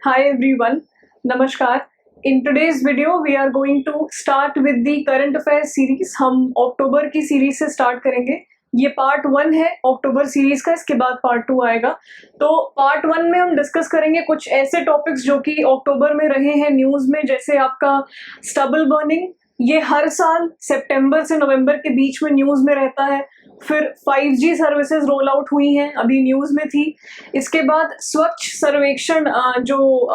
Hi everyone, Namaskar. In today's video, we are going to start with the current affairs series. हम अक्टूबर की series से start करेंगे. ये part 1 है अक्टूबर series का, इसके बाद पार्ट 2 आएगा. तो पार्ट 1 में हम डिस्कस करेंगे कुछ ऐसे टॉपिक्स जो कि अक्टूबर में रहे हैं न्यूज़ में, जैसे आपका स्टबल बर्निंग. ये हर साल सितंबर से नवंबर के बीच में न्यूज़ में रहता है. फिर 5G सर्विसेज रोल आउट हुई हैं, अभी न्यूज़ में थी. इसके बाद स्वच्छ सर्वेक्षण, जो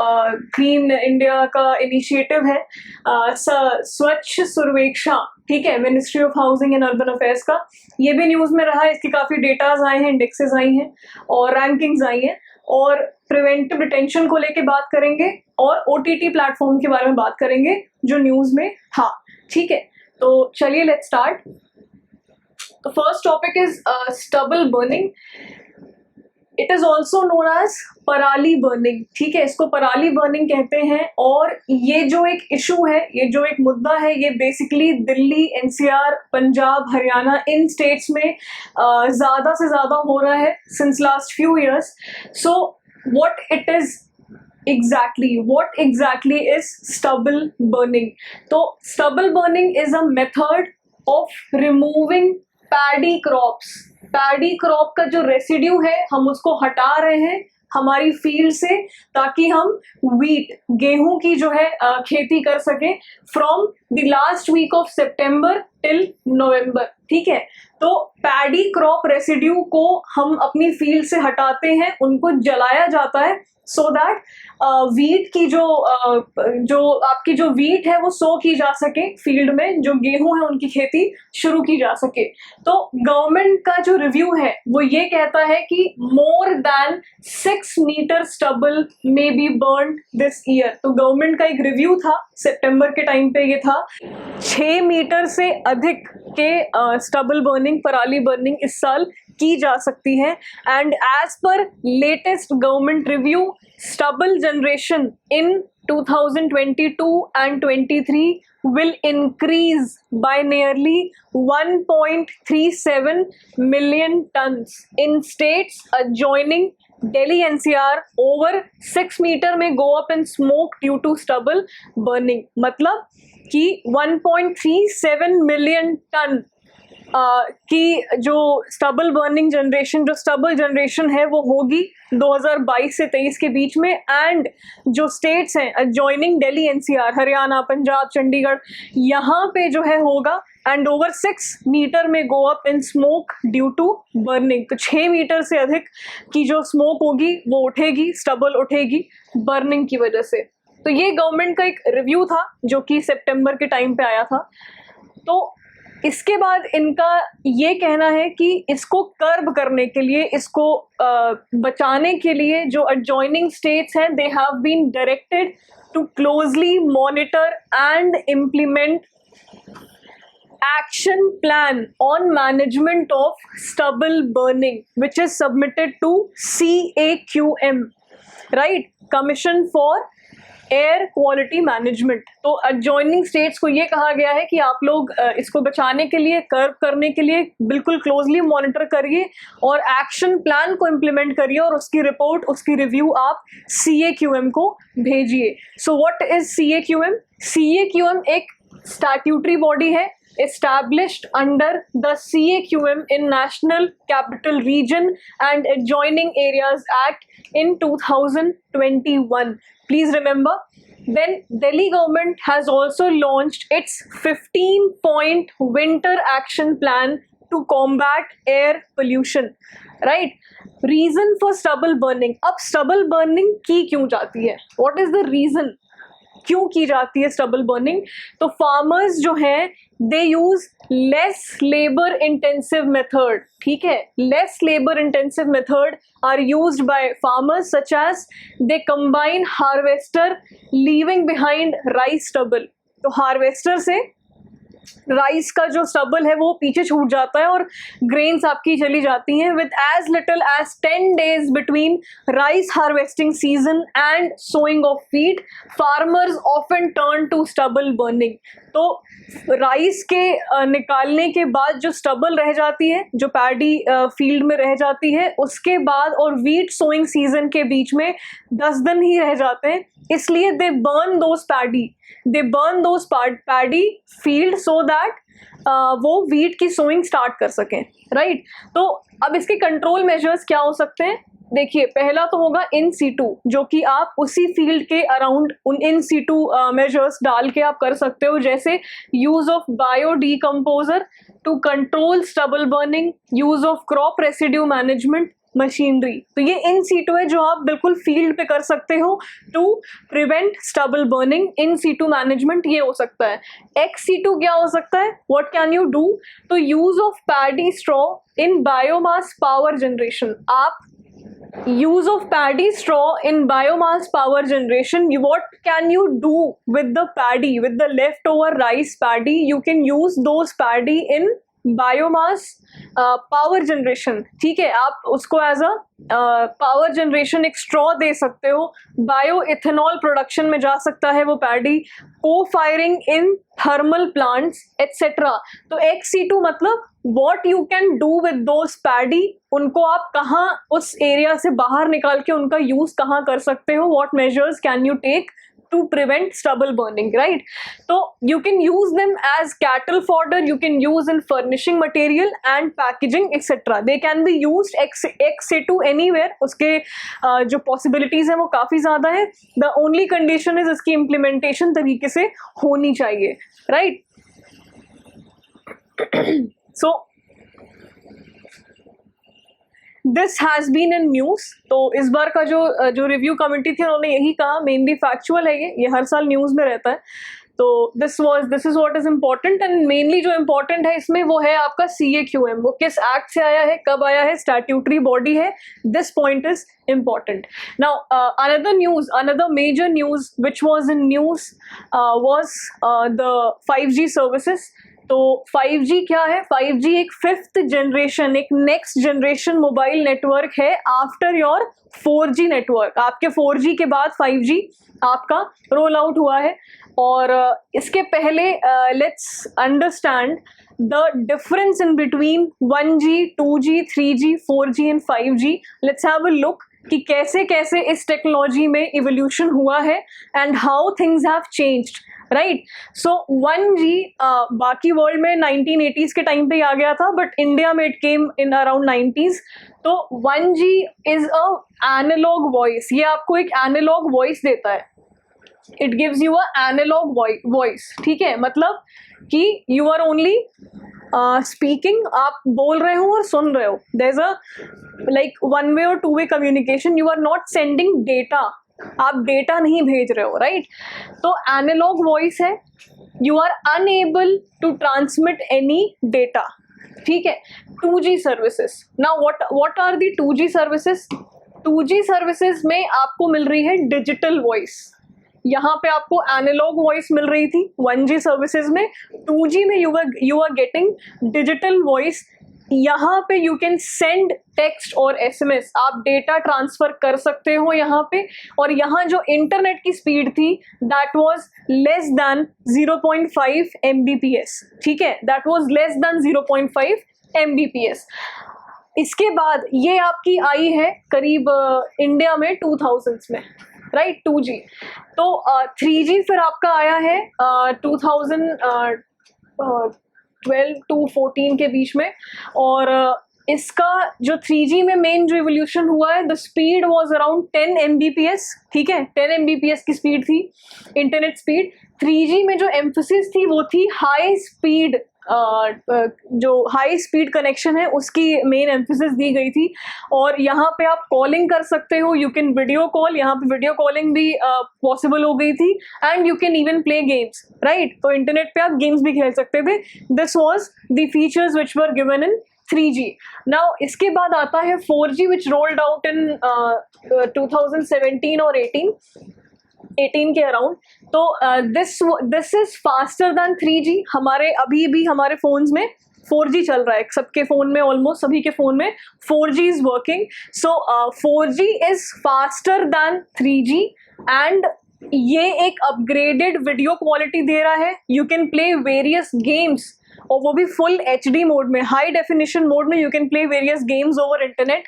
ग्रीन इंडिया का इनिशिएटिव है, स्वच्छ सर्वेक्षण, ठीक है, ministry of housing and urban affairs का, ये भी न्यूज़ में रहा है. इसकी काफ़ी डेटाज आए हैं, इंडेक्सेस आई हैं और रैंकिंग्स आई हैं. और प्रिवेंटिव डिटेंशन को लेके बात करेंगे और OTT प्लेटफॉर्म के बारे में बात करेंगे जो न्यूज़ में था. ठीक है, तो चलिए let's start. The first topic is stubble burning. It is also known as पराली बर्निंग. ठीक है, इसको पराली बर्निंग कहते हैं. और ये जो एक इशू है, ये जो एक मुद्दा है, ये बेसिकली दिल्ली, NCR, पंजाब, हरियाणा, इन स्टेट्स में ज़्यादा से ज़्यादा हो रहा है since last few years. So what exactly is stubble burning? तो stubble burning is a method of removing paddy crops. Paddy crop का जो रेसिड्यू है, हम उसको हटा रहे हैं हमारी फील्ड से, ताकि हम वीट, गेहूं की जो है खेती कर सकें from the last week of September till November. ठीक है, तो पैडी क्रॉप रेसिड्यू को हम अपनी फील्ड से हटाते हैं, उनको जलाया जाता है सो दैट वीट की जो आपकी जो वीट है वो सो की जा सके फील्ड में, जो गेहूं है उनकी खेती शुरू की जा सके. तो गवर्नमेंट का जो रिव्यू है वो ये कहता है कि more than 6 metre stubble may be burn this year. तो गवर्नमेंट का एक रिव्यू था सितंबर के टाइम पे, ये था 6 मीटर से अधिक के स्टबल बर्निंग, पराली बर्निंग इस साल की जा सकती है. And as per latest government review, stubble generation in 2022 and 23 will increase by nearly 1.37 million tons in states adjoining Delhi NCR. Over 6 meter may go up in smoke due to stubble burning. मतलब कि 1.37 million ton की जो stubble burning generation, जो stubble generation है वो होगी 2022 से 23 के बीच में. एंड जो स्टेट्स हैं एडजॉइनिंग दिल्ली NCR, हरियाणा, पंजाब, चंडीगढ़, यहाँ पे जो है होगा. एंड ओवर 6 मीटर में go up in smoke due to burning. तो 6 मीटर से अधिक की जो स्मोक होगी वो उठेगी, स्टबल उठेगी बर्निंग की वजह से. तो ये गवर्नमेंट का एक रिव्यू था जो कि सितंबर के टाइम पे आया था. तो इसके बाद इनका ये कहना है कि इसको कर्ब करने के लिए, इसको बचाने के लिए जो एडजॉइनिंग स्टेट्स हैं, they have been directed to closely monitor and implement action plan on management of stubble burning which is submitted to CAQM, right, commission for air quality management. तो एडजॉइनिंग स्टेट्स को ये कहा गया है कि आप लोग इसको बचाने के लिए, कर्व करने के लिए बिल्कुल क्लोजली मॉनिटर करिए और एक्शन प्लान को इम्प्लीमेंट करिए और उसकी रिपोर्ट, उसकी रिव्यू आप CAQM को भेजिए. सो व्हाट इज CAQM? CAQM एक स्टैट्यूटरी बॉडी है established under the CAQM in National Capital Region and Adjoining Areas Act in 2021. Please remember. Then Delhi government has also launched its 15-point winter action plan to combat air pollution. Right? Reason for stubble burning. अब stubble burning की क्यों जाती है? What is the reason? क्यों की जाती है stubble burning? तो फार्मर्स जो हैं they use less labour intensive method. ठीक है, less labour intensive method are used by farmers such as they combine harvester leaving behind rice stubble. तो हार्वेस्टर से राइस का जो स्टबल है वो पीछे छूट जाता है और ग्रेन्स आपकी चली जाती हैं. With as little as 10 days between rice harvesting season and sowing of wheat, farmers often turn to stubble burning. तो राइस के निकालने के बाद जो स्टबल रह जाती है, जो पैडी फील्ड में रह जाती है, उसके बाद और व्हीट सोइंग सीजन के बीच में 10 दिन ही रह जाते हैं, इसलिए दे burn those paddy field so that वो व्हीट की सोइंग स्टार्ट कर सकें, राइट. तो अब इसके कंट्रोल मेजर्स क्या हो सकते हैं? देखिए, पहला तो होगा इन सीटू, जो कि आप उसी फील्ड के अराउंड उन इन सीटू मेजर्स डाल के आप कर सकते हो, जैसे use of bio decomposer to control stubble burning, use of crop residue management, machinery. तो ये इन सीटू है जो आप बिल्कुल फील्ड पे कर सकते हो to prevent stubble burning. In situ management ये हो सकता है. एक्स सीटू क्या हो सकता है? What can you do? तो use of paddy straw in biomass power generation. आप use of paddy straw in biomass power generation, what can you do with the paddy, with the leftover rice paddy? You can use those paddy in biomass power generation. ठीक है, आप उसको as a power generation एक straw दे सकते हो. Bio ethanol production में जा सकता है वो पैडी, को firing in thermal plants etcetera. तो XC2 मतलब what you can do with those paddy, उनको आप कहाँ उस एरिया से बाहर निकाल के उनका यूज कहाँ कर सकते हो, what measures can you take to prevent stubble burning, right? So you can use them as cattle fodder, you can use in furnishing material and packaging etc. They can be used XC2 anywhere. उसके जो possibilities हैं वो काफ़ी ज़्यादा है. The only condition is इसकी implementation तरीके से होनी चाहिए, right? So this has been in news. तो इस बार का जो रिव्यू कमेटी थी उन्होंने यही कहा, मेनली फैक्चुअल है ये हर साल न्यूज़ में रहता है. तो this is what is important. And mainly जो इम्पॉर्टेंट है इसमें वो है आपका CAQM. वो किस एक्ट से आया है, कब आया है, स्टैट्यूटरी बॉडी है. This point is important. Now another major news which was in news was the 5G services. तो 5G क्या है? 5G एक 5th जनरेशन, एक नेक्स्ट जनरेशन मोबाइल नेटवर्क है आफ्टर योर 4G नेटवर्क. आपके 4G के बाद 5G आपका रोल आउट हुआ है. और इसके पहले let's understand the difference in between 1G, 2G, 3G, 4G and 5G. Let's have a look कि कैसे कैसे इस टेक्नोलॉजी में इवोल्यूशन हुआ है and how things have changed, right. So 1G बाकी वर्ल्ड में 1980s के टाइम पे ही आ गया था, बट इंडिया में it came in around 90s. तो 1G is a analogue voice. ये आपको एक एनालॉग वॉइस देता है. It gives you a analogue voice. ठीक है, मतलब कि यू आर ओनली स्पीकिंग, आप बोल रहे हो और सुन रहे हो. There is a like 1 way और 2 way communication. You are not sending data, आप डेटा नहीं भेज रहे हो, राइट. तो एनालॉग वॉइस है. You are unable to transmit any data. ठीक है. 2G services. Now what are the 2G services? 2G services में आपको मिल रही है डिजिटल वॉइस. यहाँ पे आपको एनालॉग वॉइस मिल रही थी 1G सर्विसेज में. 2G में you are getting digital voice. यहाँ पे यू कैन सेंड टेक्स्ट और SMS, आप डेटा ट्रांसफर कर सकते हो यहाँ पे. और यहाँ जो इंटरनेट की स्पीड थी that was less than 0.5 Mbps. ठीक है, that was less than 0.5 Mbps. इसके बाद ये आपकी आई है करीब इंडिया में 2000s में, राइट, 2G. तो 3G फिर आपका आया है 2012 to 14 के बीच में. और इसका जो 3G में मेन जो इवोल्यूशन हुआ है, the speed was around 10 Mbps. ठीक है, 10 Mbps की स्पीड थी इंटरनेट स्पीड. 3G में जो एम्फोसिस थी वो थी हाई स्पीड. जो हाई स्पीड कनेक्शन है उसकी मेन एम्फोसिस दी गई थी. और यहाँ पे आप कॉलिंग कर सकते हो, यू कैन वीडियो कॉल. यहाँ पे वीडियो कॉलिंग भी पॉसिबल हो गई थी. And you can even play games, right. तो इंटरनेट पे आप गेम्स भी खेल सकते थे. This was the features which were given in 3G. Now इसके बाद आता है 4G which rolled out in 2017 और 18. 18 के अराउंड। तो this is faster than 3G। हमारे अभी भी हमारे फोन्स में 4G चल रहा है, सबके फ़ोन में, ऑलमोस्ट सभी के फ़ोन में 4G is working. So 4G is faster than 3G and ये एक अपग्रेडेड वीडियो क्वालिटी दे रहा है। You can play various games और वो भी फुल HD मोड में, हाई डेफिनेशन मोड में। You can play various games over internet,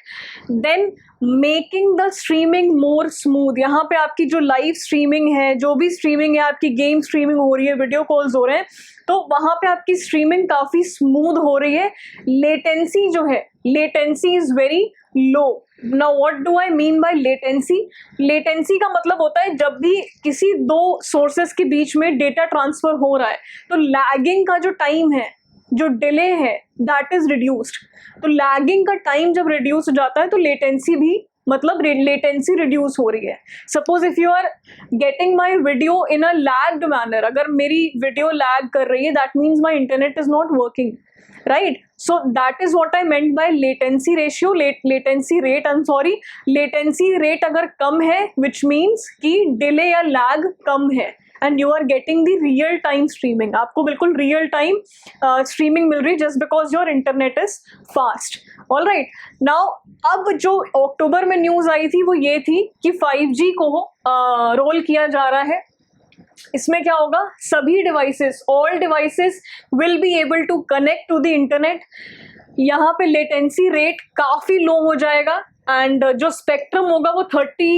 then making the streaming more smooth. यहाँ पे आपकी जो लाइव स्ट्रीमिंग है, जो भी स्ट्रीमिंग है, आपकी गेम स्ट्रीमिंग हो रही है, वीडियो कॉल्स हो रहे हैं, तो वहाँ पे आपकी स्ट्रीमिंग काफ़ी स्मूथ हो रही है। लेटेंसी जो है, latency is very low. Now what do I mean by latency? Latency का मतलब होता है जब भी किसी दो सोर्सेस के बीच में डेटा ट्रांसफर हो रहा है तो लैगिंग का जो टाइम है, जो डिले है, दैट इज रिड्यूस्ड। तो लैगिंग का टाइम जब रिड्यूस हो जाता है तो लेटेंसी भी, मतलब लेटेंसी रिड्यूस हो रही है। Suppose if you are getting my video in a lagged manner, अगर मेरी वीडियो लैग कर रही है, that means my internet is not working, right? So that is what I meant by latency ratio, latency rate, I'm sorry, latency rate अगर कम है which means कि delay या lag कम है and you are getting the real time streaming, आपको बिल्कुल real time streaming मिल रही है just because your internet is fast. All right, now अब जो अक्टूबर में न्यूज़ आई थी वो ये थी कि 5G को रोल किया जा रहा है। इसमें क्या होगा, सभी devices, all devices will be able to connect to the internet. यहाँ पे लेटेंसी रेट काफ़ी लो हो जाएगा एंड जो स्पेक्ट्रम होगा वो 30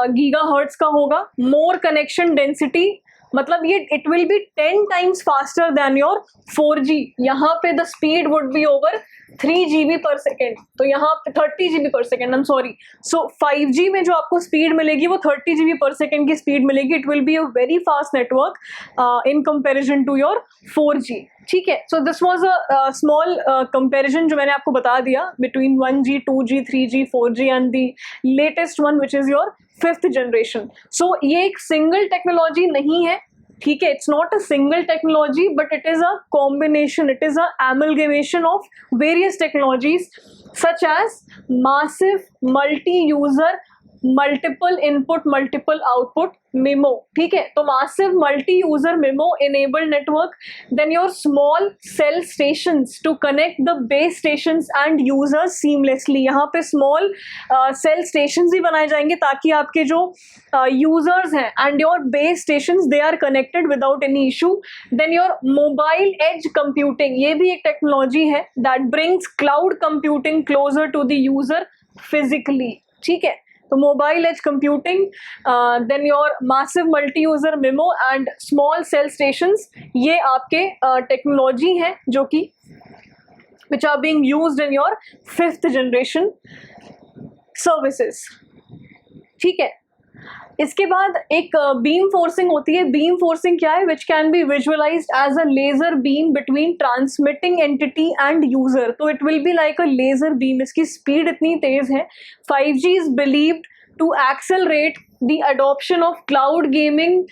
गीगाहर्ट्ज का होगा। मोर कनेक्शन डेंसिटी, मतलब ये it will B 10 times faster than your 4G। यहाँ पे the speed would be over 3 GB पर सेकेंड, तो यहाँ पे 30 GB पर second, I am sorry. So 5G में जो आपको स्पीड मिलेगी वो 30 GB पर सेकेंड की स्पीड मिलेगी। It will be a very fast network in comparison to your 4G। ठीक है, so this was a small comparison जो मैंने आपको बता दिया between 1G, 2G, 3G, 4G and the latest one which is your 5th generation. सो ये एक सिंगल टेक्नोलॉजी नहीं है, ठीक है, it's not a single technology but it is a combination, it is a amalgamation of various technologies such as massive multi-user multiple input multiple output MIMO. ठीक है, तो massive multi user MIMO enabled network, then your small cell stations to connect the base stations and users seamlessly. यहाँ पे small cell stations भी बनाए जाएंगे ताकि आपके जो यूजर्स हैं and your base stations they are connected without any issue. Then your mobile edge computing, ये भी एक टेक्नोलॉजी है that brings cloud computing closer to the user physically. ठीक है, तो mobile edge computing, then your massive multi user MIMO and small cell stations, ये आपके technology हैं जो कि which are being used in your 5th generation services. ठीक है, इसके बाद एक बीम फोर्सिंग होती है। बीम फोर्सिंग क्या है? Which can be visualised as a laser beam between transmitting entity and user. तो it will be like a laser beam. इसकी स्पीड इतनी तेज है। 5G is believed to accelerate the adoption of cloud gaming,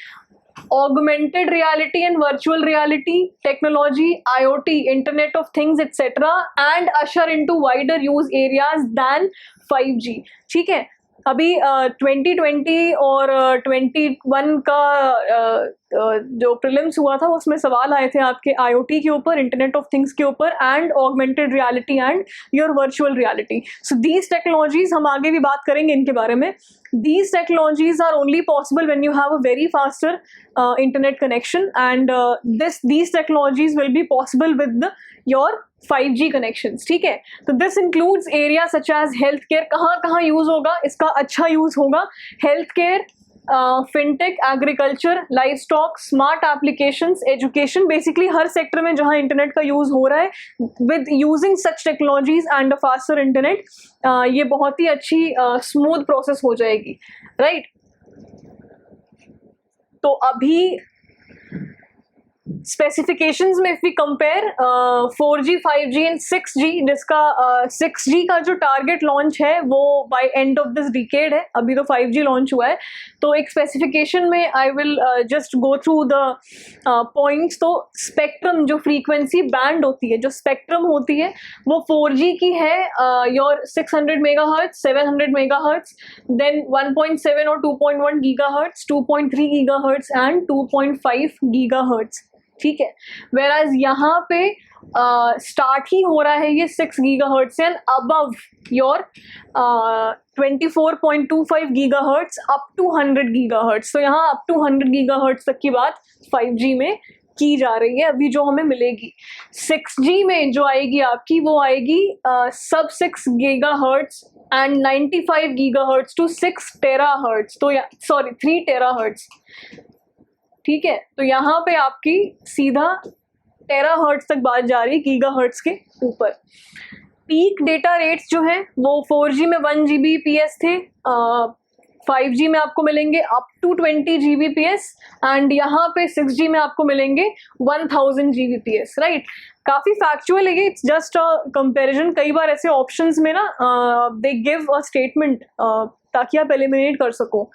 augmented reality and virtual reality technology, IoT, Internet of Things, etc. and usher into wider use areas than 5G. ठीक है, अभी 2020 और 21 का जो प्रीलिम्स हुआ था उसमें सवाल आए थे आपके IoT के ऊपर, इंटरनेट ऑफ थिंग्स के ऊपर and augmented reality and your virtual reality. So these technologies, हम आगे भी बात करेंगे इनके बारे में। These technologies are only possible when you have a very faster internet connection and these technologies will be possible with your 5G connections। ठीक है, तो this includes areas such as healthcare। कहाँ यूज़ होगा इसका? अच्छा यूज़ होगा healthcare, fintech, agriculture, livestock, smart applications, education, basically हर sector में जहां इंटरनेट का यूज़ हो रहा है with using such technologies and a faster internet, ये बहुत ही अच्छी स्मूथ प्रोसेस हो जाएगी, राइट? तो अभी स्पेसिफिकेशंस में if we compare 4G 5G and 6G, जिसका 6G का जो टारगेट लॉन्च है वो by end of this decade है, अभी तो 5G लॉन्च हुआ है। तो एक स्पेसिफिकेशन में I will just go through the points. तो स्पेक्ट्रम, जो फ्रीक्वेंसी बैंड होती है, जो स्पेक्ट्रम होती है, वो 4G की है योर 600 मेगाहर्ट्ज, 700 मेगाहर्ट्ज, देन 1.7 और 2.1 गीगाहर्ट्ज, 2.3 गीगाहर्ट्ज एंड 2.5 गीगाहर्ट्ज। ठीक है, वेराज यहाँ पे स्टार्ट ही हो रहा है ये 6 gigahertz and above your 24.25 gigahertz up to 100 gigahertz. तो यहाँ अप टू 100 गीगाहर्ट्ज तक की बात 5G में की जा रही है अभी जो हमें मिलेगी। 6G में जो आएगी आपकी, वो आएगी सब 6 gigahertz and 95 gigahertz to 6 terahertz, तो 3 टेराहर्ट्ज। ठीक है, तो यहाँ पे आपकी सीधा टेराहर्ट्ज तक बात जा रही है, गीगाहर्ट्ज के ऊपर। पीक डेटा रेट्स जो हैं वो 4G में 1 Gbps थे, 5G में आपको मिलेंगे अप टू 20 Gbps एंड यहाँ पे 6G में आपको मिलेंगे 1000 Gbps, राइट। काफ़ी फैक्चुअल है ये, इट्स जस्ट अ कंपैरिजन। कई बार ऐसे ऑप्शंस में ना दे गिव अ स्टेटमेंट ताकि आप एलिमिनेट कर सको।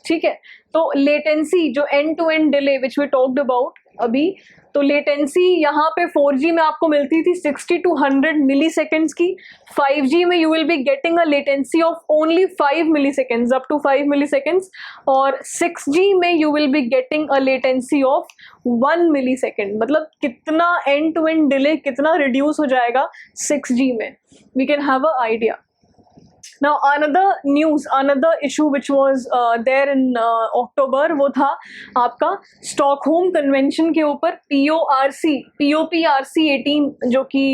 ठीक है, तो लेटेंसी, जो end to end delay which we talked about अभी, तो लेटेंसी यहाँ पे 4G में आपको मिलती थी 60 to 100 मिली सेकेंड्स की। 5G में you will be getting a latency of only 5 milliseconds, up to 5 milliseconds, और 6G में you will be getting a latency of 1 millisecond. मतलब कितना एंड टू एंड डिले कितना reduce हो जाएगा 6G में, we can have a idea. Now another issue which was there in October, वो था आपका स्टॉकहोम कन्वेंशन के ऊपर POPRC 18, जो कि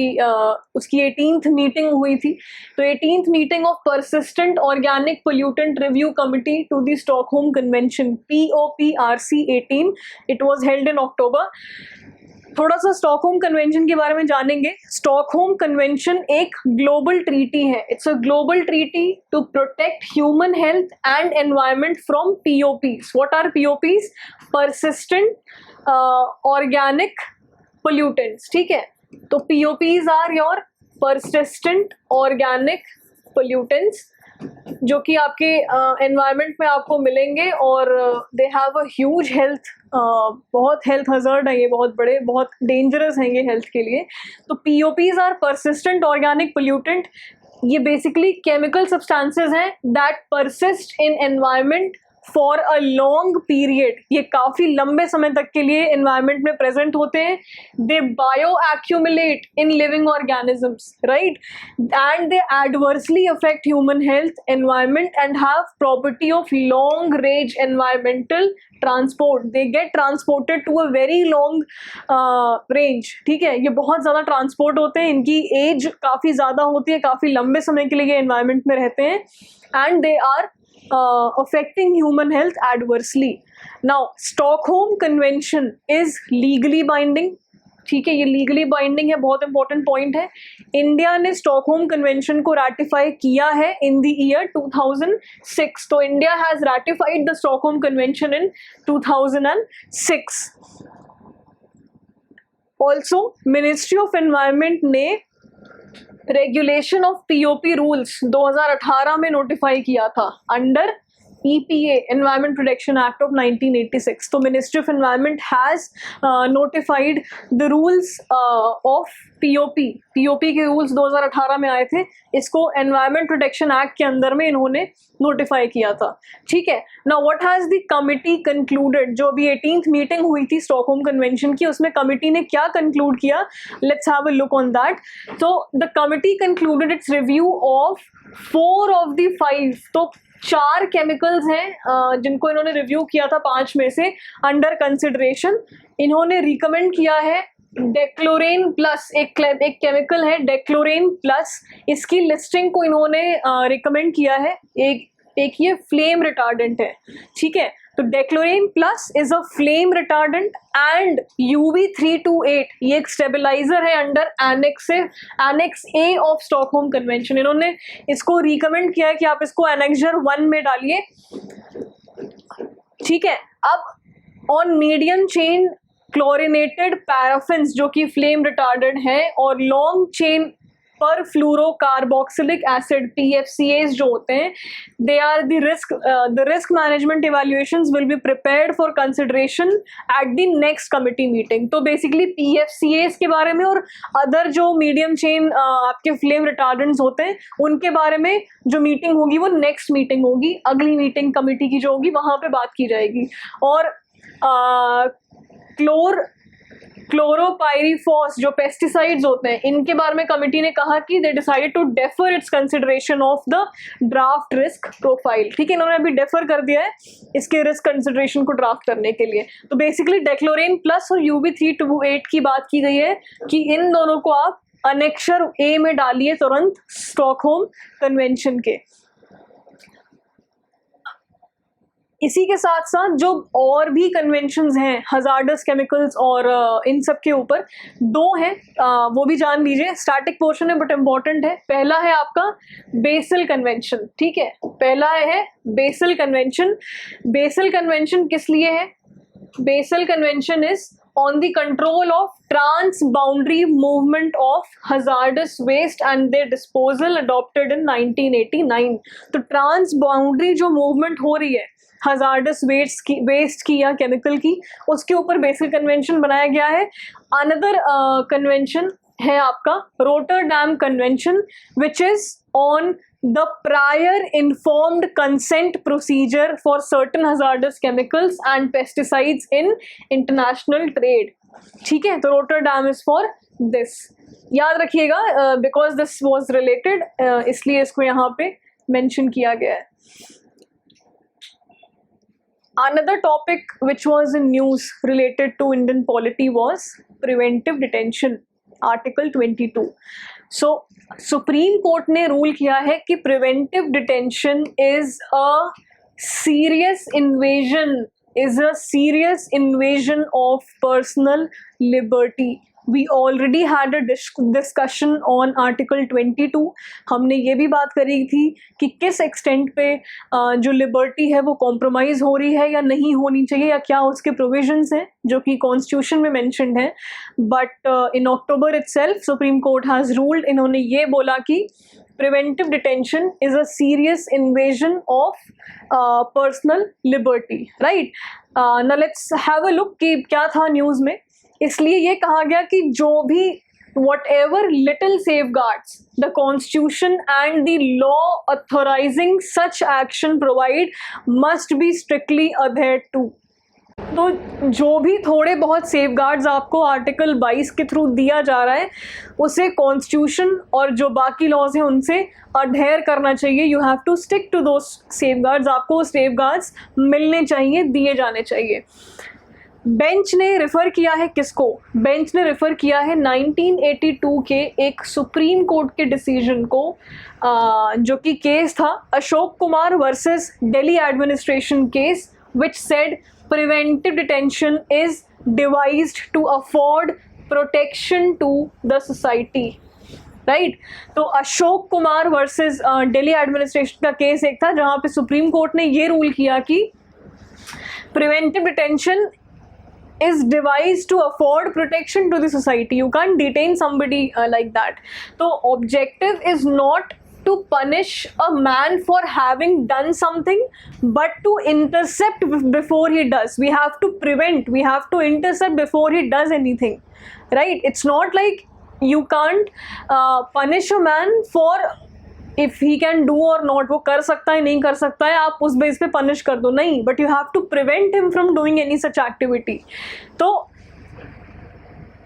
उसकी 18th मीटिंग हुई थी। तो 18th meeting of persistent organic pollutant review committee to the Stockholm convention, POPRC 18, it was held in October. थोड़ा सा स्टॉकहोम कन्वेंशन के बारे में जानेंगे। स्टॉकहोम कन्वेंशन एक ग्लोबल ट्रीटी है, it's a global treaty to protect human health and environment from POPs। What are POPs? Persistent organic pollutants. ठीक है, तो POPs are your persistent organic pollutants, जो कि आपके एनवायरनमेंट में आपको मिलेंगे और they have a huge health, बहुत हेल्थ हज़ार्ड है ये, बहुत बड़े, बहुत डेंजरस हैं ये हेल्थ के लिए। तो POPs आर परसिस्टेंट ऑर्गेनिक पोल्यूटेंट। ये बेसिकली केमिकल सब्सटेंसेस हैं that persist in environment for a long period. ये काफ़ी लंबे समय तक के लिए एनवायरनमेंट में प्रेजेंट होते हैं। They bioaccumulate in living organisms, right, and they adversely affect human health, environment and have property of long range environmental transport. They get transported to a very long range. ठीक है, ये बहुत ज़्यादा transport होते हैं, इनकी as काफ़ी ज़्यादा होती है, काफ़ी लंबे समय के लिए ये एनवायरनमेंट में रहते हैं, and they are affecting human health adversely. Now, Stockholm Convention is legally binding. ठीक है, ये लीगली बाइंडिंग है, बहुत इंपॉर्टेंट पॉइंट है। इंडिया ने स्टॉकहोम कन्वेंशन को रैटिफाई किया है इन द ईयर 2006। तो India has ratified the Stockholm convention in 2006। Also ministry of environment ने रेगुलेशन ऑफ POP रूल्स 2018 में नोटिफाई किया था under EPA, Environment Protection Act of 1986. तो Ministry of Environment has notified the rules of POP. POP के rules 2018 में आए थे, इसको Environment Protection Act के अंदर में इन्होंने नोटिफाई किया था। ठीक है, now what has the committee concluded? जो अभी 18th मीटिंग हुई थी स्टॉकहोम कन्वेंशन की, उसमें कमिटी ने क्या कंक्लूड किया? Let's have a look on that. तो the committee concluded its review of 4 of the 5, तो 4 केमिकल्स हैं जिनको इन्होंने रिव्यू किया था 5 में से अंडर कंसिडरेशन। इन्होंने रिकमेंड किया है डेक्लोरेन प्लस, एक केमिकल है डेक्लोरेन प्लस, इसकी लिस्टिंग को इन्होंने रिकमेंड किया है। एक ये फ्लेम रिटार्डेंट है। ठीक है, तो dechlorane plus is a flame retardant and UV328 ये एक स्टेबलाइजर है under annex A of Stockholm convention. इन्होंने इसको रिकमेंड किया है कि आप इसको एनेक्सर 1 में डालिए। ठीक है, अब on medium chain chlorinated paraffins जो कि फ्लेम रिटार्डेंट है, और लॉन्ग चेन पर फ्लूरोकार्बोक्सिलिक एसिड PFCAs जो होते हैं, they are the risk management evaluations will be prepared for consideration at the next committee meeting. तो बेसिकली PFCAs के बारे में और अदर जो मीडियम चेन आपके फ्लेम रिटार्डेंट्स होते हैं उनके बारे में जो मीटिंग होगी वो नेक्स्ट मीटिंग होगी, अगली मीटिंग कमिटी की जो होगी वहाँ पे बात की जाएगी। और क्लोरोपाइरीफॉस जो पेस्टिसाइड्स होते हैं इनके बारे में कमिटी ने कहा कि they decided to defer its consideration of the draft risk profile. ठीक है, इन्होंने अभी डेफर कर दिया है इसके रिस्क कंसिडरेशन को ड्राफ्ट करने के लिए। तो बेसिकली डेक्लोरेन प्लस और UB328 की बात की गई है कि इन दोनों को आप अनेक्शर A में डालिए तुरंत स्टॉकहोम कन्वेंशन के। इसी के साथ साथ जो और भी कन्वेंशंस हैं हजार्डस केमिकल्स और इन सब के ऊपर, दो हैं, वो भी जान लीजिए। स्टैटिक पोर्शन है बट इम्पॉर्टेंट है। पहला है आपका बेसल कन्वेंशन। ठीक है, पहला है बेसल कन्वेंशन। बेसल कन्वेंशन किस लिए है? Basal convention is on the control of trans-boundary movement of hazardous waste and their disposal adopted in 1989। तो trans-boundary जो movement हो रही है हजार्डस वेस्ट की या केमिकल की, उसके ऊपर बेसिक कन्वेंशन बनाया गया है। अनदर कन्वेंशन है आपका Rotterdam convention which is on the prior informed consent procedure for certain hazardous chemicals and pesticides in international trade. ठीक है, तो रोटरडैम इज फॉर दिस, याद रखिएगा बिकॉज दिस वाज रिलेटेड, इसलिए इसको यहाँ पे मेंशन किया गया है। Another topic which was in news related to Indian polity was preventive detention, Article 22. So, Supreme Court ने रूल किया है कि preventive detention is a serious invasion of personal liberty. We already had a discussion on Article 22। हमने ये भी बात करी थी कि किस एक्सटेंट पे जो लिबर्टी है वो कॉम्प्रोमाइज़ हो रही है या नहीं होनी चाहिए, या क्या उसके प्रोविजंस हैं जो कि कॉन्स्टिट्यूशन में मेंशन्ड है। But in October itself supreme court has ruled, इन्होंने ये बोला कि preventive detention is a serious invasion of personal liberty. Right, now let's have a look कि क्या था न्यूज़ में। इसलिए ये कहा गया कि जो भी whatever little safeguards the constitution and the law authorizing such action provide must be strictly adhered to। तो जो भी थोड़े बहुत सेफगार्ड्स आपको आर्टिकल 22 के थ्रू दिया जा रहा है उसे कॉन्स्टिट्यूशन और जो बाकी लॉज हैं उनसे अडहेयर करना चाहिए। You have to stick to दो सेफगार्ड्स, आपको सेफगार्ड्स मिलने चाहिए, दिए जाने चाहिए। बेंच ने रेफर किया है किसको? बेंच ने रेफर किया है 1982 के एक सुप्रीम कोर्ट के डिसीजन को, जो कि केस था Ashok Kumar versus Delhi administration case, which said preventive detention is devised to afford protection to the society. Right, तो अशोक कुमार वर्सेस दिल्ली एडमिनिस्ट्रेशन का केस एक था जहाँ पे सुप्रीम कोर्ट ने ये रूल किया कि preventive detention is devised to afford protection to the society. You can't detain somebody like that. So objective is not to punish a man for having done something, but to intercept before he does. We have to prevent, we have to intercept before he does anything. Right? It's not like you can't punish a man for if he can do or not, वो कर सकता है नहीं कर सकता है, आप उस बेस पे पनिश कर दो, नहीं, but you have to prevent him from doing any such activity. तो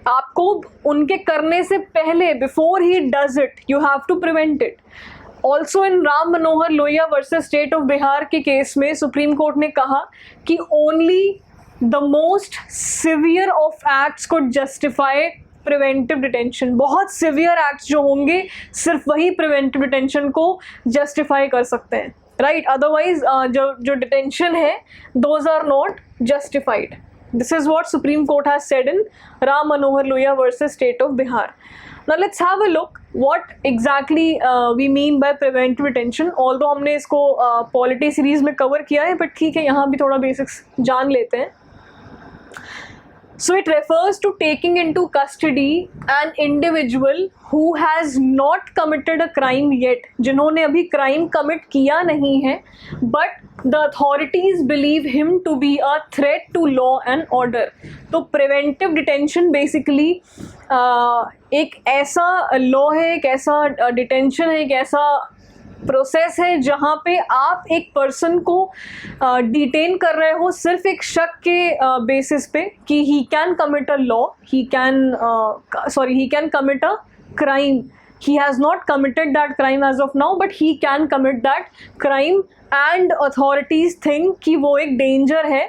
आपको उनके करने से पहले, बिफोर ही does it, you have to prevent it. Also in Ram Manohar Lohia versus state of Bihar के केस में सुप्रीम कोर्ट ने कहा कि only the most severe of acts could justify preventive detention. बहुत सिवियर एक्ट्स जो होंगे सिर्फ वही प्रिवेंटिव डिटेंशन को जस्टिफाई कर सकते हैं। राइट, अदरवाइज जो डिटेंशन है those are not justified. This is what supreme court has said in Ram Manohar Lohia versus state of Bihar. Now let's have a look what exactly we mean by preventive detention. Although हमने इसको polity series में cover किया है, but ठीक है, यहाँ भी थोड़ा बेसिक्स जान लेते हैं। So it refers to taking into custody an individual who has not committed a crime yet, जिन्होंने अभी crime commit किया नहीं है, but the authorities believe him to be a threat to law and order. तो preventive detention basically एक ऐसा law है, एक ऐसा detention है, एक ऐसा प्रोसेस है जहाँ पे आप एक पर्सन को डिटेन कर रहे हो सिर्फ एक शक के बेसिस पे कि he can commit a law, he can commit a crime. He has not committed that crime as of now, but he can commit that crime and authorities think कि वो एक danger है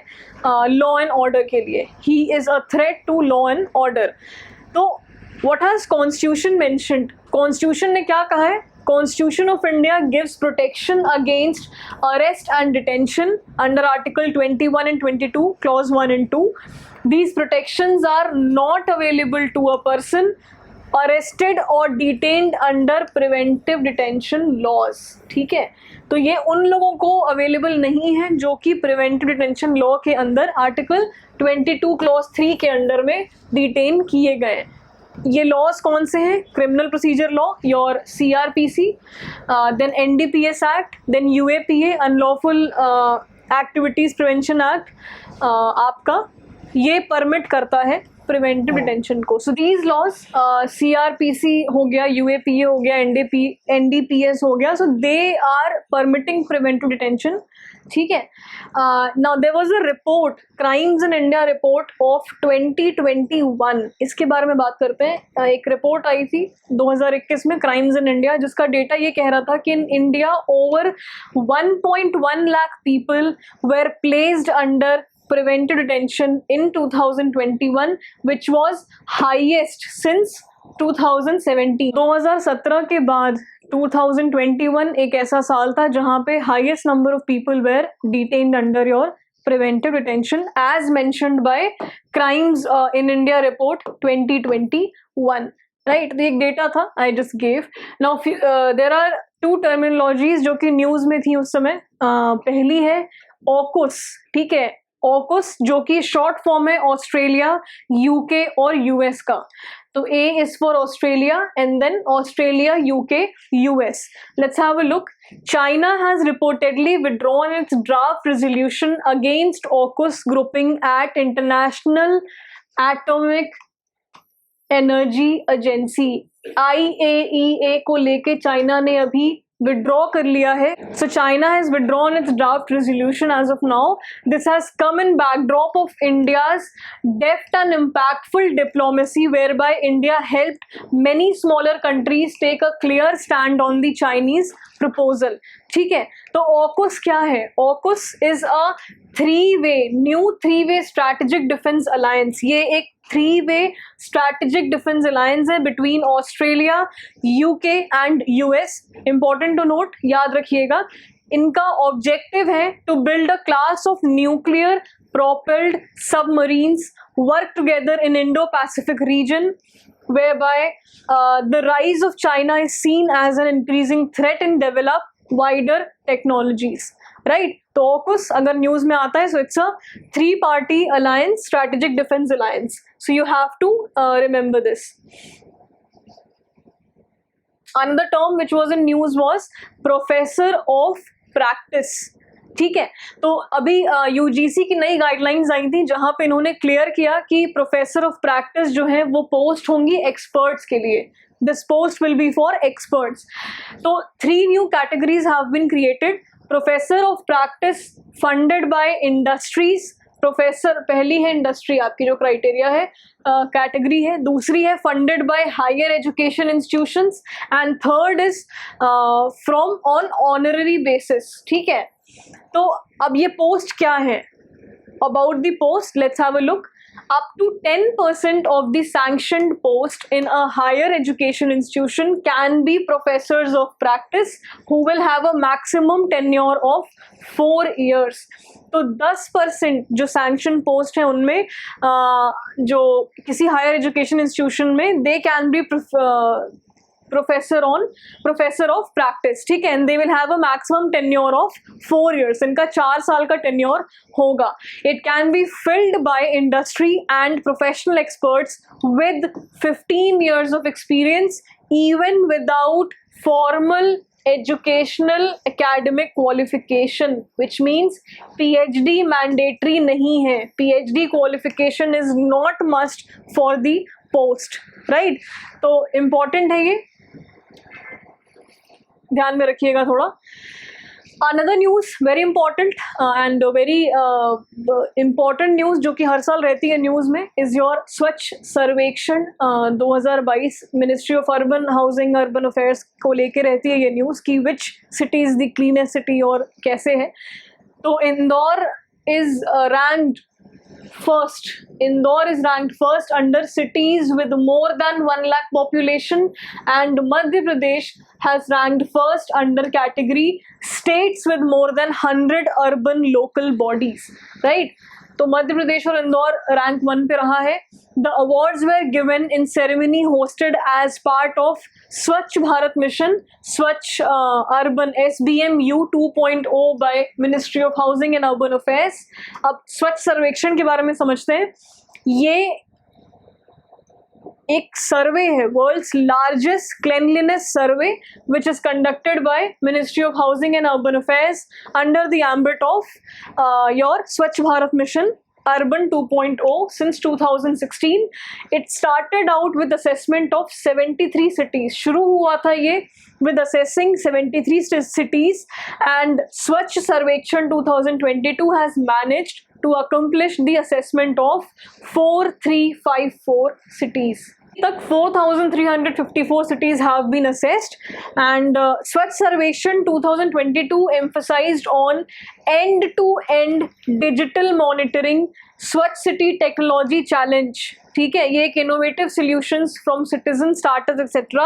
law and order के लिए. He is a threat to law and order. तो what has Constitution mentioned? Constitution ने क्या कहा है? Constitution of India gives protection against arrest and detention under Article 21 and 22, Clause 1 and 2. These protections are not available to a person arrested or detained under preventive detention laws. ठीक है, तो ये उन लोगों को अवेलेबल नहीं है जो कि प्रिवेंटिव डिटेंशन लॉ के अंदर आर्टिकल 22 क्लॉज 3 के अंडर में डिटेन किए गए. ये लॉज कौन से हैं? Criminal procedure law, your CRPC, then NDPS act, then UAPA unlawful activities prevention act. आपका ये परमिट करता है प्रिवेंटिव डिटेंशन को. सो दीज लॉज CRPC हो गया, UAPA हो गया, NDPS हो गया, so they are permitting preventive detention. ठीक है. Now there was a report, crimes in India report of 2021. इसके बारे में बात करते हैं. एक रिपोर्ट आई थी 2021 में, क्राइम्स इन इंडिया, जिसका डेटा ये कह रहा था कि in India over 1.1 lakh people were placed under preventive detention in 2021, which was highest since 2017. 2017 के बाद 2021 एक ऐसा साल था जहाँ पे highest number of people were detained under your preventive detention as mentioned by Crimes in India report 2021. Right, तो एक डेटा था I just gave. Now there are two terminologies जो कि न्यूज़ में थी उस समय. पहली है AUKUS. ठीक है, ऑकुस जो कि शॉर्ट फॉर्म है ऑस्ट्रेलिया, यूके और यूएस का. तो A is for Australia and then Australia, UK, US. Let's have a look. China has reportedly withdrawn its draft resolution against AUKUS grouping at International Atomic Energy Agency. IAEA को लेके China ने अभी withdraw कर लिया है. So China has withdrawn its draft resolution as of now. This has come in backdrop of India's deft and impactful diplomacy whereby India helped many smaller countries take a clear stand on the Chinese proposal. ठीक है, तो AUKUS क्या है? AUKUS is a new three way strategic defence alliance. ये एक 3-way strategic defense alliance है between Australia, UK and US. Important to note, याद रखिएगा. इनका ऑब्जेक्टिव है to build a class of nuclear propelled submarines work together in Indo-Pacific region whereby the rise of China is seen as an increasing threat and develop wider technologies. Right, तो AUKUS अगर news में आता है so it's a 3-party alliance, strategic defence alliance. So you have to remember this. Another term which was in news was professor of practice. ठीक है, तो अभी UGC की नई गाइडलाइंस आई थी जहां पे इन्होंने क्लियर किया कि प्रोफेसर ऑफ प्रैक्टिस जो है वो पोस्ट होंगी एक्सपर्ट्स के लिए. This post will be for experts. तो 3 new categories have been created. Professor of practice funded by industries. Professor पहली है इंडस्ट्री आपकी जो क्राइटेरिया है, कैटेगरी है. दूसरी है funded by higher education institutions and third is from on honorary basis. ठीक है, तो अब ये पोस्ट क्या है? About the post let's have a look. Up to 10% of the sanctioned post in a higher education institution can be professors of practice who will have a maximum tenure of 4 years. तो 10% जो sanction post है उनमें जो किसी higher education institution में they can be professor of practice, ठीक है, and they will have a maximum tenure of 4 years, इनका 4 साल का टेन्योर होगा. It can be filled by industry and professional experts with 15 years of experience even without formal educational academic qualification, which means PhD mandatory नहीं है. PhD qualification is not must for the post, right? तो important है, ये ध्यान में रखिएगा थोड़ा. Another news very important and very important news जो कि हर साल रहती है न्यूज़ में is your स्वच्छ सर्वेक्षण 2022 ministry of urban housing urban affairs को लेके रहती है ये न्यूज़ कि which city is the cleanest city और कैसे है. तो Indore is ranked first. Indore is ranked first under cities with more than 1 lakh population, and Madhya Pradesh has ranked first under category states with more than 100 urban local bodies, right? तो मध्य प्रदेश और Indore rank 1 पे रहा है. The awards were given in ceremony hosted as part of Swachh Bharat mission Swachh urban SBMU 2.0 by ministry of housing and urban affairs. अब स्वच्छ सर्वेक्षण के बारे में समझते हैं. ये एक सर्वे है, world's largest cleanliness survey which is conducted by ministry of housing and urban affairs under the ambit of your Swachh Bharat mission Urban 2.0 since 2016. It started out with assessment of 73 cities. शुरू हुआ था ये with assessing 73 cities, and Swachh Sarvekhan 2022 has managed to accomplish the assessment of 4354 cities. तक 4,354 cities have been assessed, and Swachh Sarvekhan 2022 emphasized on end-to-end digital monitoring, Swachh City Technology Challenge. ठीक है, ये एक innovative solutions from citizen starters etc.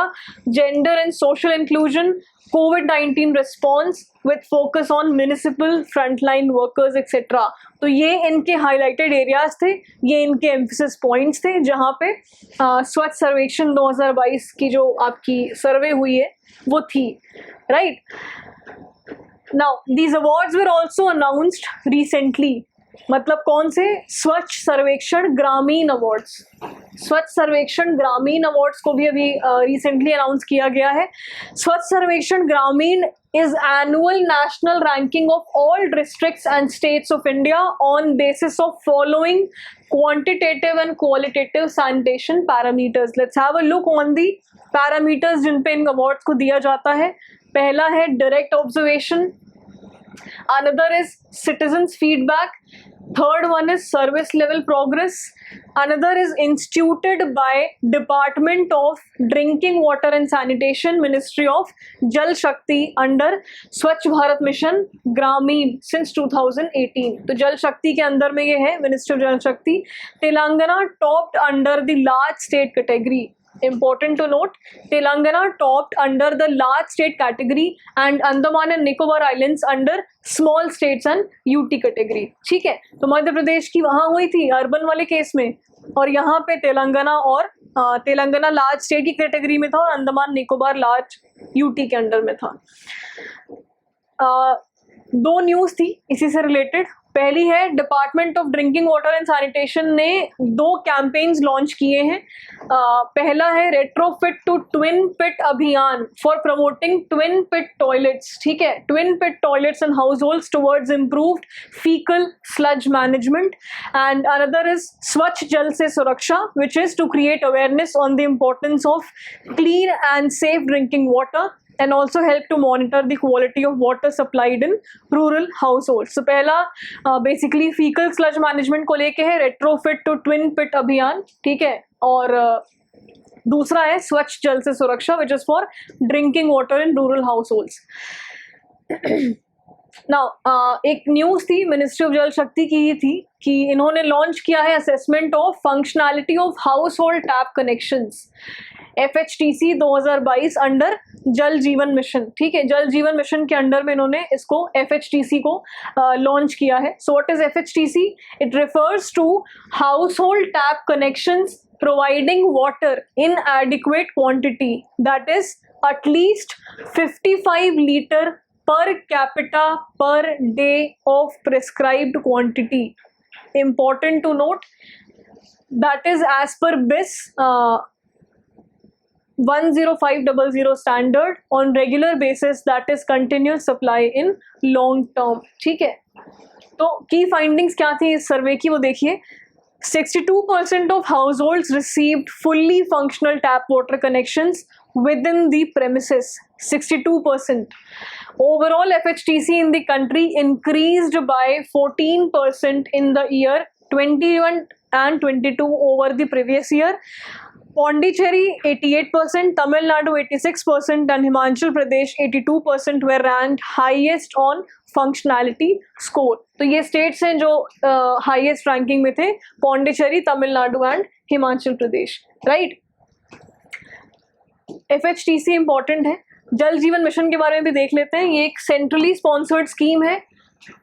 Gender and social inclusion, COVID-19 response with focus on municipal frontline workers etc. तो ये इनके highlighted areas थे, ये इनके emphasis points थे जहाँ पे स्वच्छ सर्वेक्षण 2022 की जो आपकी सर्वे हुई है वो थी, right? Now these awards were also announced recently. मतलब कौन से? स्वच्छ सर्वेक्षण ग्रामीण अवार्ड्स. स्वच्छ सर्वेक्षण ग्रामीण अवार्ड्स को भी अभी रिसेंटली अनाउंस किया गया है. स्वच्छ सर्वेक्षण ग्रामीण is annual national ranking of all districts and states of India on basis of following quantitative and qualitative sanitation parameters. Let's have a look on the parameters जिन पे इन अवार्ड्स को दिया जाता है. पहला है direct observation, another is citizens feedback, third one is service level progress, another is instituted by Department of Drinking Water and Sanitation, Ministry of Jal Shakti under Swachh Bharat Mission Gramin since 2018. तो जल शक्ति के अंदर में ये है ministry of जल शक्ति. Telangana topped under the large state category. Important to note, Telangana topped under the large state category and Andaman and Nicobar Islands under small states and UT category. ठीक है, तो मध्य प्रदेश की वहाँ हुई थी अर्बन वाले केस में, और यहाँ पे तेलंगाना और तेलंगाना लार्ज स्टेट की कैटेगरी में था और अंडमान निकोबार लार्ज UT के अंडर में था. दो न्यूज़ थी इसी से रिलेटेड. पहली है department of drinking water and sanitation ने 2 कैंपेन्स लॉन्च किए हैं. पहला है retrofit to twin pit Abhiyan for promoting twin pit toilets. ठीक है, twin pit toilets in households towards improved faecal sludge management. And another is Swachh Jal Se Suraksha which is to create awareness on the importance of clean and safe drinking water and also help to monitor the quality of water supplied in rural households. So पहला basically fecal sludge management को लेके है retrofit to twin pit अभियान. ठीक है, और दूसरा है स्वच्छ जल से सुरक्षा which is for drinking water in rural households. Now एक न्यूज़ थी मिनिस्ट्री ऑफ जल शक्ति की ही थी कि इन्होंने लॉन्च किया है assessment of functionality of house hold tap connections FHTC 2022 under Jal Jeevan mission. ठीक है, जल जीवन मिशन के अंडर में इन्होंने इसको FHTC को लॉन्च किया है. So what is FHTC? It refers to household tap connections providing water in adequate quantity, that is at least 55 liter per capita per day of prescribed quantity. Important to note, that is as per BIS 10500 standard on regular basis, that is continuous supply in long term. ठीक है, तो की findings क्या थी इस सर्वे की वो देखिए. 62% of households received fully functional tap water connections within the premises. 62%. Overall FHTC in the country increased by 14% in the year 21 and 22 over the previous year. Pondicherry 88%, Tamil Nadu 86% and Himachal Pradesh 82% were ranked highest on functionality score. तो ये states हैं जो highest ranking में थे, Pondicherry, Tamil Nadu and Himachal Pradesh. Right. FHTC important है. जल Jeevan mission के बारे में भी देख लेते हैं. ये एक सेंट्रली स्पॉन्सर्ड स्कीम है.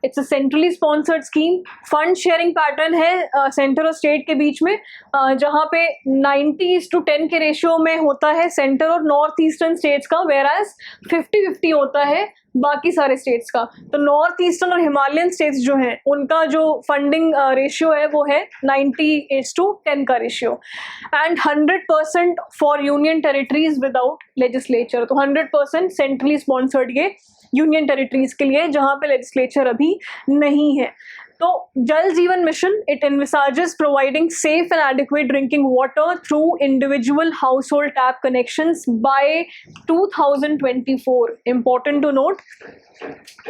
It's a centrally sponsored scheme. Fund sharing pattern है सेंटर और स्टेट के बीच में, जहाँ पे 90:10 के रेशियो में होता है सेंटर और नॉर्थ ईस्टर्न स्टेट्स का, वेराज 50-50 होता है बाकी सारे स्टेट्स का. तो नॉर्थ ईस्टर्न और हिमालयन स्टेट्स जो हैं उनका जो फंडिंग रेशियो है वो है 90:10 का ratio. And 100% for union territories without legislature. तो 100% सेंट्रली स्पॉन्सर्ड ये यूनियन टेरिटरीज के लिए जहाँ पे लेजिस्लेचर अभी नहीं है. तो जल Jeevan mission, it envisages providing safe and adequate drinking water through individual household tap connections by 2024. Important to note,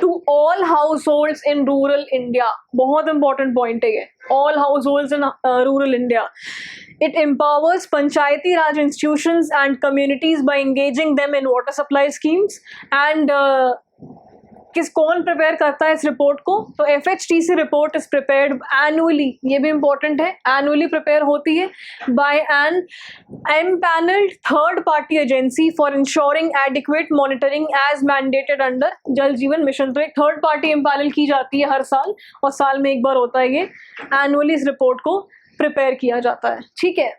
to all households in rural India. बहुत important point है ये, all households in rural India. It empowers Panchayati Raj institutions and communities by engaging them in water supply schemes. And कौन prepare करता है इस report को? तो FHTC report is prepared annually. ये भी इंपॉर्टेंट है, एनुअली प्रिपेयर होती है by an empanelled third party agency for ensuring adequate monitoring as mandated under Jal Jeevan mission. तो एक थर्ड पार्टी एम्पैनल की जाती है हर साल, और साल में एक बार होता है ये. एनुअली इस रिपोर्ट को प्रिपेयर किया जाता है. ठीक है.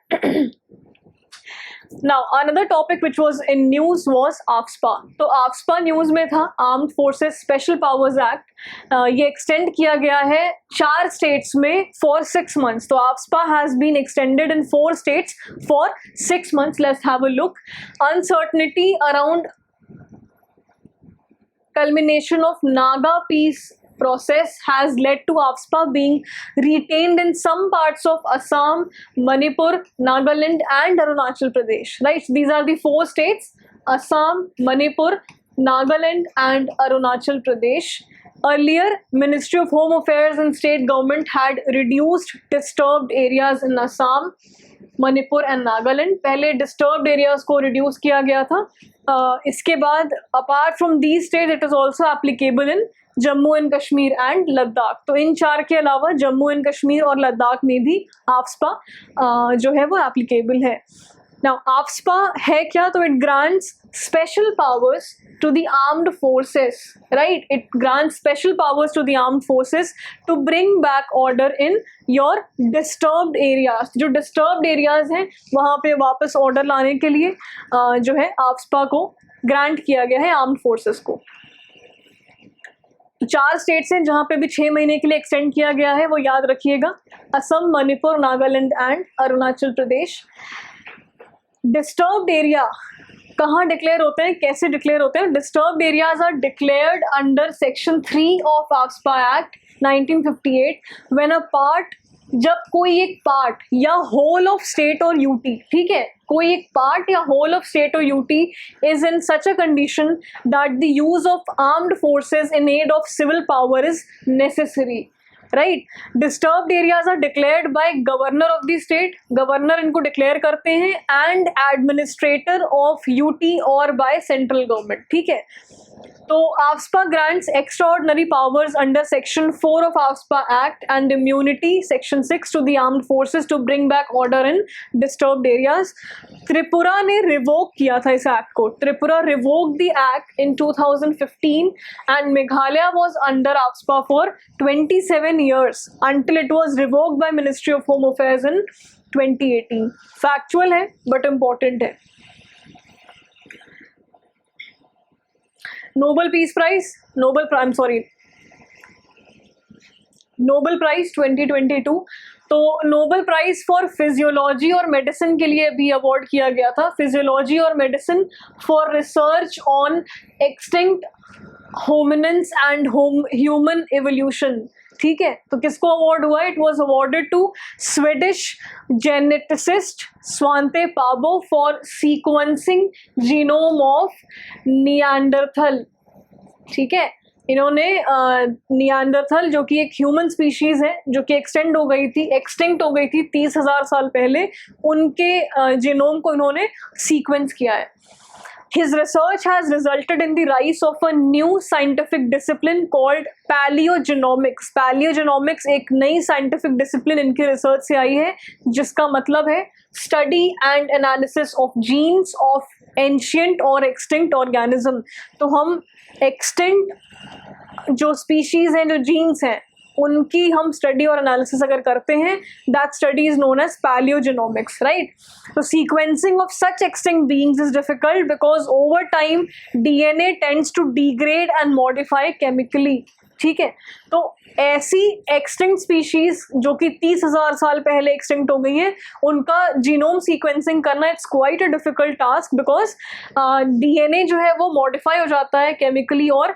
Now another topic which was in news was AFSPA. तो AFSPA न्यूज़ में था, armed forces special powers act. ये एक्सटेंड किया गया है 4 स्टेट्स में फॉर 6 months. तो AFSPA has been extended in 4 states for 6 months. Let's have a look. Uncertainty around culmination of Naga peace process has led to AFSPA being retained in some parts of Assam, Manipur, Nagaland and Arunachal Pradesh. Right? These are the 4 states: Assam, Manipur, Nagaland and Arunachal Pradesh. Earlier, Ministry of Home Affairs and State Government had reduced disturbed areas in Assam, Manipur and Nagaland. पहले disturbed areas को reduce किया गया था. इसके बाद apart from these state it is also applicable in Jammu and Kashmir and Ladakh. तो इन 4 के अलावा जम्मू एंड कश्मीर और लद्दाख में भी AFSPA जो है वो एप्लीकेबल है. Now AFSPA है क्या? तो it grants special powers to the armed forces, right? It grants special powers to the armed forces to bring back order in your disturbed areas. जो disturbed areas हैं वहाँ पे वापस order लाने के लिए जो है AFSPA को grant किया गया है armed forces को. 4 स्टेट्स हैं जहाँ पे भी 6 महीने के लिए एक्सटेंड किया गया है, वो याद रखिएगा: Assam, Manipur, Nagaland and Arunachal Pradesh. Disturbed area कहाँ डिक्लेयर होते हैं, कैसे डिक्लेयर होते हैं? Disturbed areas are declared under section 3 of AFSPA act 1958 when a part, जब कोई एक पार्ट या होल ऑफ स्टेट और यूटी, ठीक है, कोई एक पार्ट या होल ऑफ स्टेट और UT is in such a condition that the use of armed forces in aid of civil power is necessary. Right. Disturbed areas are declared by governor of the state. Governor इनको declare करते हैं and administrator of UT और by central government. ठीक है. तो AFSPA grants extraordinary powers under Section 4 of AFSPA Act and immunity Section 6 to the armed forces to bring back order in disturbed areas. Tripura ने revoke किया था इस act को. Tripura revoked the act in 2015 and Meghalaya was under AFSPA for 27 years until it was revoked by Ministry of Home Affairs in 2018। Factual है but important है। Nobel peace prize, Nobel prize 2022, तो Nobel prize for physiology और medicine के लिए भी award किया गया था। फिजियोलॉजी और medicine for research on extinct hominins and human evolution. ठीक है, तो किसको अवार्ड हुआ? It was awarded to Swedish geneticist Svante Paabo for sequencing genome of Neanderthal. ठीक है, इन्होंने निएंडरथल जो कि एक ह्यूमन स्पीशीज है जो कि एक्सटिंक्ट हो गई थी 30,000 साल पहले, उनके जीनोम को इन्होंने सीक्वेंस किया है। His research has resulted in the rise of a new scientific discipline called paleogenomics. Paleogenomics एक नई scientific discipline इनकी research से आई है, जिसका मतलब है study and analysis of genes of ancient or extinct organism। तो हम extinct जो species हैं, जो genes हैं, उनकी हम स्टडी और एनालिसिस अगर करते हैं, that study is known as palaeogenomics, right. तो sequencing of such extinct beings is difficult because over time DNA tends to degrade and modify chemically. ठीक है, तो ऐसी एक्सटिंक्ट स्पीशीज जो कि 30,000 साल पहले एक्सटिंक्ट हो गई हैं, उनका जीनोम सीक्वेंसिंग करना it's quite a difficult task because DNA जो है वो मॉडिफाई हो जाता है केमिकली और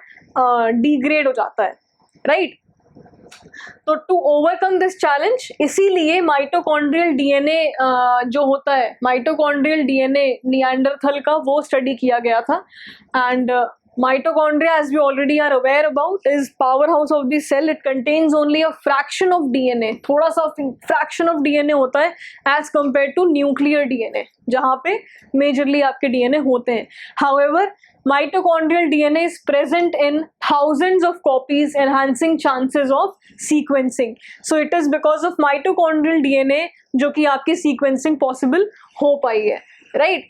डिग्रेड हो जाता है, राइट। तो टू ओवरकम दिस चैलेंज, इसीलिए माइटोकॉन्ड्रियल डीएनए जो होता है, माइटोकॉन्ड्रियल डीएनए निएंडरथल का, वो स्टडी किया गया था। And mitochondria, as we already are aware about, is powerhouse of the cell. It contains only a fraction of DNA, थोड़ा सा fraction of DNA होता है as compared to nuclear DNA, जहाँ पे majorly आपके DNA होते हैं। However, mitochondrial DNA is present in thousands of copies, enhancing chances of sequencing. So it is because of mitochondrial DNA जो कि आपकी sequencing possible हो पाई है, right?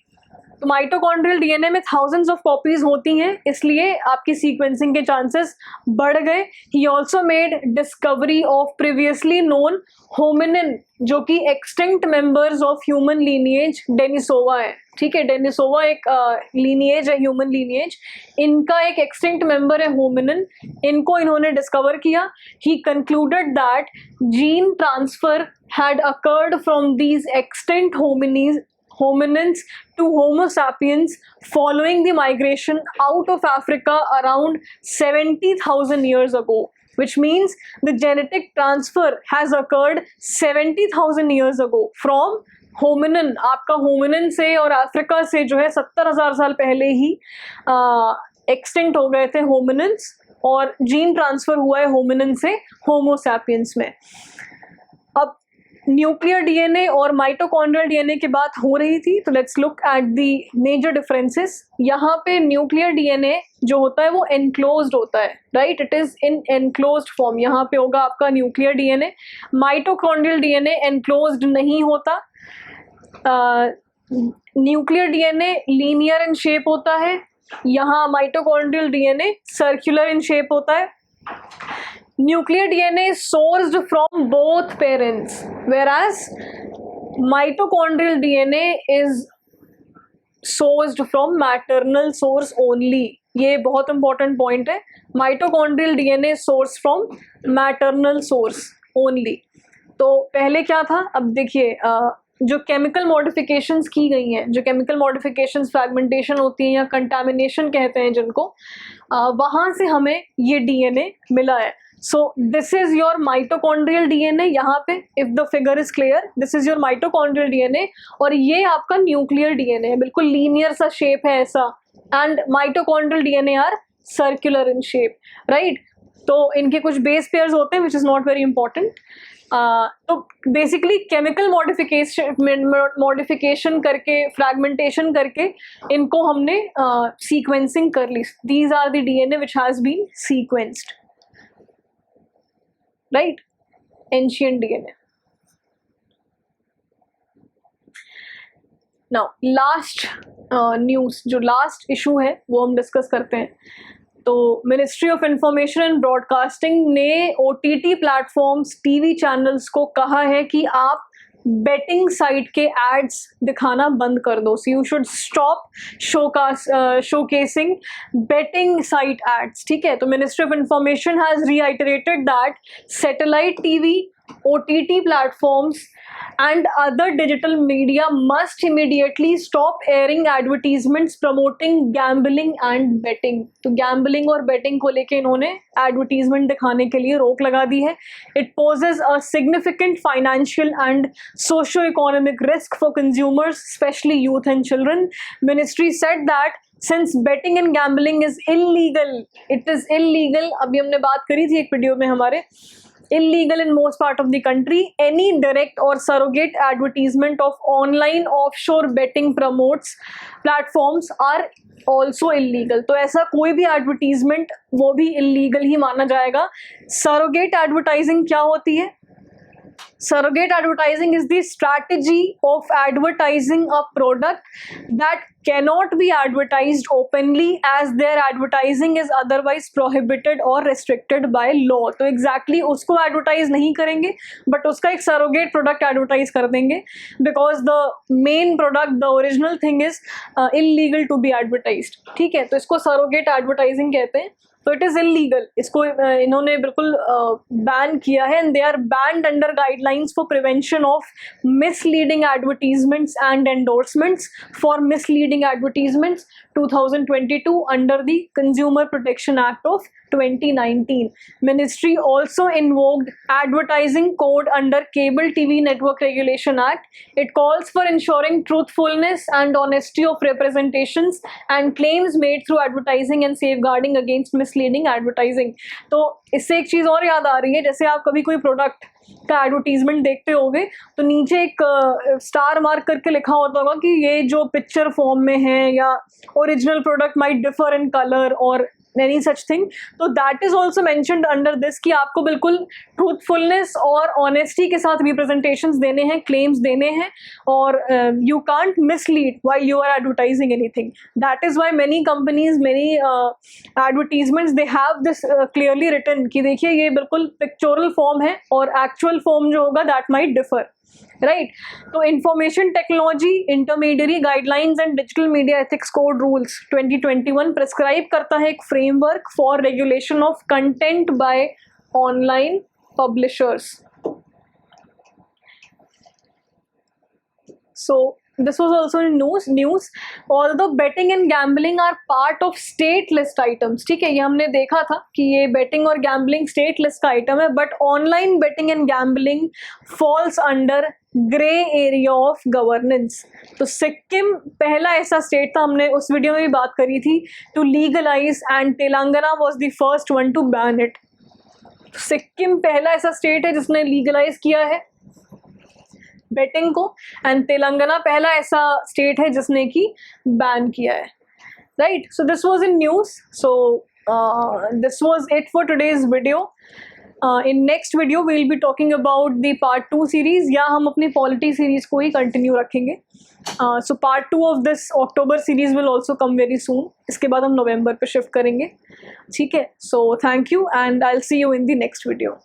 तो माइटोकॉन्ड्रियल डीएनए में थाउजेंड्स ऑफ कॉपीज होती हैं, इसलिए आपकी सीक्वेंसिंग के चांसेस बढ़ गए। He also made discovery of previously known hominin जो कि extinct members of human lineage Denisova है। ठीक है, डेनिसोवा एक लीनिएज है, ह्यूमन लीनिएज, इनका एक एक्सटिंक्ट मेंबर है होमिनिन, इनको इन्होंने डिस्कवर किया। He concluded that gene transfer had occurred from these extinct hominins to Homo sapiens following the migration out of Africa around 70,000 years ago, which means the genetic transfer has occurred 70,000 years ago from hominin, आपका hominin से और Africa से जो है 70,000 साल पहले ही extinct हो गए थे होमिनिन्स, और जीन ट्रांसफर हुआ है होमिनिन से होमो सैपियंस में। अब न्यूक्लियर डीएनए और माइटोकॉन्ड्रियल डीएनए की बात हो रही थी, तो let's look at the major differences. यहाँ पे न्यूक्लियर डीएनए जो होता है वो एनक्लोज्ड होता है, right, it is in enclosed form. यहाँ पे होगा आपका nuclear DNA. Mitochondrial DNA enclosed नहीं होता। Nuclear DNA linear in shape होता है, यहाँ mitochondrial DNA circular in shape होता है। Nuclear DNA is sourced from both parents, whereas mitochondrial DNA is sourced from maternal source only. ये बहुत important point है, mitochondrial DNA is sourced from maternal source only. तो पहले क्या था, अब देखिए जो केमिकल मॉडिफिकेशंस की गई हैं, जो केमिकल मॉडिफिकेशंस फ्रैगमेंटेशन होती हैं या कंटामिनेशन कहते हैं जिनको, वहाँ से हमें ये डीएनए मिला है। So this is your mitochondrial DNA, यहाँ पे if the figure is clear, this is your mitochondrial DNA, और ये आपका न्यूक्लियर डीएनए है, बिल्कुल लीनियर सा शेप है ऐसा, and mitochondrial DNA are circular in shape, right. तो इनके कुछ बेस पेयर्स होते हैं which is not very important. तो बेसिकली केमिकल मॉडिफिकेशन करके, फ्रैगमेंटेशन करके इनको हमने सीक्वेंसिंग कर ली। These are the DNA which has been sequenced, right, ancient DNA. Now last news, जो लास्ट इशू है वो हम डिस्कस करते हैं। तो ministry of information and broadcasting ने OTT प्लेटफॉर्म्स, टीवी चैनल्स को कहा है कि आप बेटिंग साइट के एड्स दिखाना बंद कर दो. So you should stop showcasing betting site ads. ठीक है, तो ministry of information has reiterated that satellite TV, OTT platforms and other digital media must immediately stop airing advertisements promoting gambling and betting. तो gambling और betting को लेके इन्होंने advertisement दिखाने के लिए रोक लगा दी है. It poses a significant financial and socio-economic risk for consumers, especially youth and children. Ministry said that since betting and gambling is illegal, it is illegal. अभी हमने बात करी थी एक वीडियो में हमारे, illegal in most part of the country. Any direct or surrogate advertisement of online offshore betting promotes platforms are also illegal. तो ऐसा कोई भी advertisement वो भी illegal ही माना जाएगा. Surrogate advertising क्या होती है? Surrogate advertising is the strategy of advertising a product that cannot be advertised openly as their advertising is otherwise prohibited or restricted by law. तो exactly उसको advertise नहीं करेंगे but उसका एक surrogate product advertise कर देंगे because the main product, the original thing is illegal to be advertised. ठीक है, तो इसको surrogate advertising कहते हैं. तो इट इज़ इलीगल. इसको इन्होंने बिल्कुल बैन किया है. And they are banned under guidelines for prevention of misleading advertisements and endorsements for misleading advertisements 2022 under the Consumer Protection Act of 2019. Ministry also invoked advertising code under Cable TV Network Regulation Act. It calls for ensuring truthfulness and honesty of representations and claims made through advertising and safeguarding against misleading advertising. तो इससे एक चीज़ और याद आ रही है, जैसे आप कभी कोई प्रोडक्ट का एडवर्टीजमेंट देखते होगे तो नीचे एक स्टार मार्क करके लिखा होता होगा कि ये जो पिक्चर फॉर्म में है या original product might differ in colour और एनी सच थिंग. तो that is also mentioned under this कि आपको बिल्कुल ट्रूथफुलनेस और ऑनेस्टी के साथ रिप्रेजेंटेशंस देने हैं, क्लेम्स देने हैं और you can't mislead while you are advertising anything. That is why many companies, many advertisements they have this clearly written कि देखिए ये बिल्कुल पिक्चोरल फॉर्म है और एक्चुअल फॉर्म जो होगा दैट माइट डिफर. राइट, तो information technology intermediary guidelines and digital media ethics code rules 2021 prescribe करता है एक framework for regulation of content by online publishers. So this was also in news. Although betting and gambling are part of state list items, ठीक है, ये हमने देखा था कि ये betting और gambling state list का item है, but online betting and gambling falls under grey area of governance. तो सिक्किम पहला ऐसा स्टेट था, हमने उस वीडियो में भी बात करी थी, to legalize and Telangana was the first one to ban it. Sikkim पहला ऐसा स्टेट है जिसने लीगलाइज किया है बेटिंग को एंड तेलंगाना पहला ऐसा स्टेट है जिसने कि बैन किया है. Right, so this was in news. So this was it for today's video. In next video we will be talking about the part 2 series, या हम अपनी पॉलिटी सीरीज़ को ही कंटिन्यू रखेंगे. So part 2 of this October series will also come very soon. इसके बाद हम नवंबर पे शिफ्ट करेंगे. ठीक है, so thank you and I will see you in the next video.